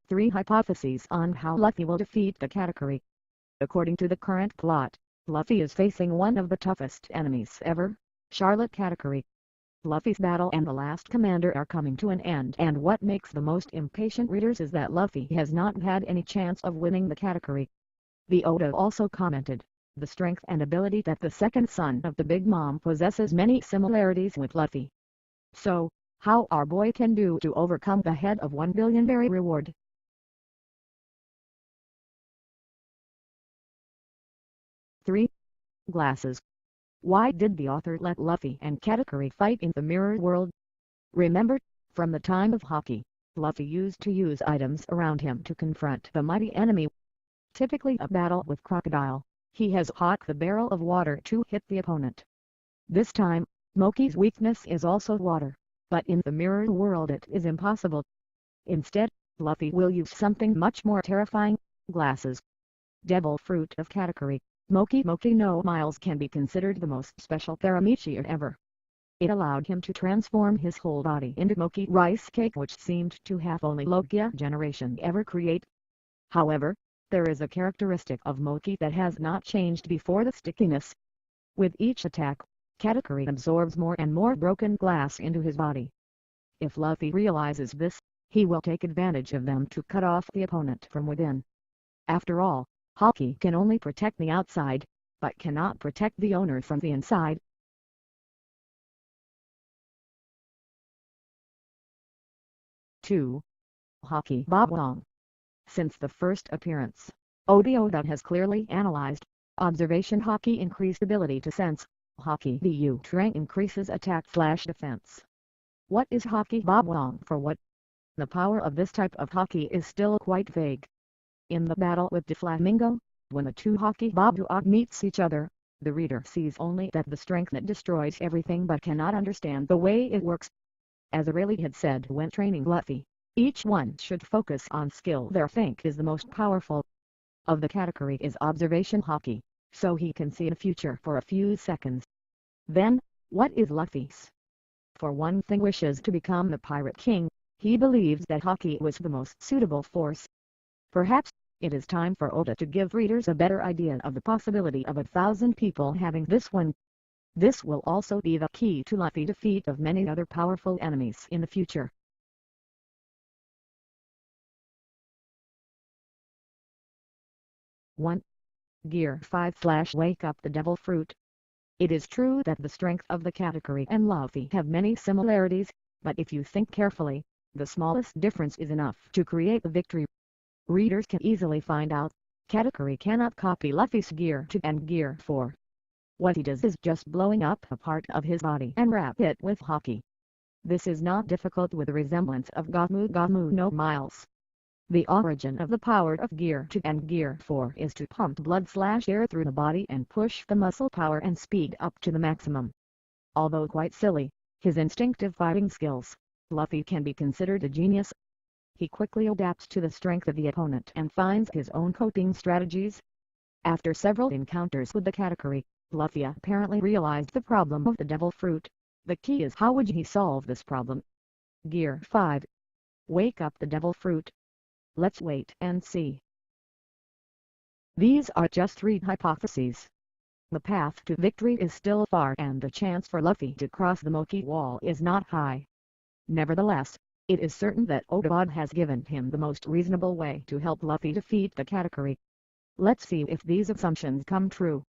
3 hypotheses on how Luffy will defeat the Katakuri. According to the current plot, Luffy is facing one of the toughest enemies ever, Charlotte Katakuri. Luffy's battle and the last commander are coming to an end, and what makes the most impatient readers is that Luffy has not had any chance of winning the Katakuri. The Oda also commented, the strength and ability that the second son of the Big Mom possesses many similarities with Luffy. So, how our boy can do to overcome the head of 1 billion berry reward. 3. Glasses. Why did the author let Luffy and Katakuri fight in the mirror world? Remember, from the time of Haki, Luffy used to use items around him to confront the mighty enemy. Typically a battle with Crocodile, he has Hawk the barrel of water to hit the opponent. This time, Moki's weakness is also water, but in the mirror world it is impossible. Instead, Luffy will use something much more terrifying, glasses. Devil Fruit of Katakuri. Moki no Miles can be considered the most special Paramecia ever. It allowed him to transform his whole body into Moki rice cake, which seemed to have only Logia generation ever create. However, there is a characteristic of Moki that has not changed before: the stickiness. With each attack, Katakuri absorbs more and more broken glass into his body. If Luffy realizes this, he will take advantage of them to cut off the opponent from within. After all, Haki can only protect the outside, but cannot protect the owner from the inside. 2. Haki Bobwong. Since the first appearance, Oda has clearly analyzed observation Haki increased ability to sense. Haki Bu Trang increases attack/defense. What is Haki Bobwong for what? The power of this type of Haki is still quite vague. In the battle with Doflamingo, when the two Haki Bobwong meets each other, the reader sees only that the strength that destroys everything but cannot understand the way it works. As Aurelie had said when training Luffy, each one should focus on skill they think is the most powerful. Of the Katakuri is observation Haki, so he can see the future for a few seconds. Then, what is Luffy's? For one thing, wishes to become the Pirate King. He believes that Haki was the most suitable force. Perhaps, it is time for Oda to give readers a better idea of the possibility of 1,000 people having this one. This will also be the key to Luffy's defeat of many other powerful enemies in the future. One. Gear 5/Wake Up the Devil Fruit. It is true that the strength of the Katakuri and Luffy have many similarities, but if you think carefully, the smallest difference is enough to create the victory. Readers can easily find out, Katakuri cannot copy Luffy's Gear 2 and Gear 4. What he does is just blowing up a part of his body and wrap it with Haki. This is not difficult with the resemblance of Gomu no Miles. The origin of the power of Gear 2 and Gear 4 is to pump blood/air through the body and push the muscle power and speed up to the maximum. Although quite silly, his instinctive fighting skills, Luffy can be considered a genius. He quickly adapts to the strength of the opponent and finds his own coping strategies. After several encounters with the Katakuri, Luffy apparently realized the problem of the Devil Fruit. The key is, how would he solve this problem? Gear 5. Wake Up the Devil Fruit. Let's wait and see. These are just 3 hypotheses. The path to victory is still far and the chance for Luffy to cross the Moki wall is not high. Nevertheless, it is certain that Oda has given him the most reasonable way to help Luffy defeat the Katakuri. Let's see if these assumptions come true.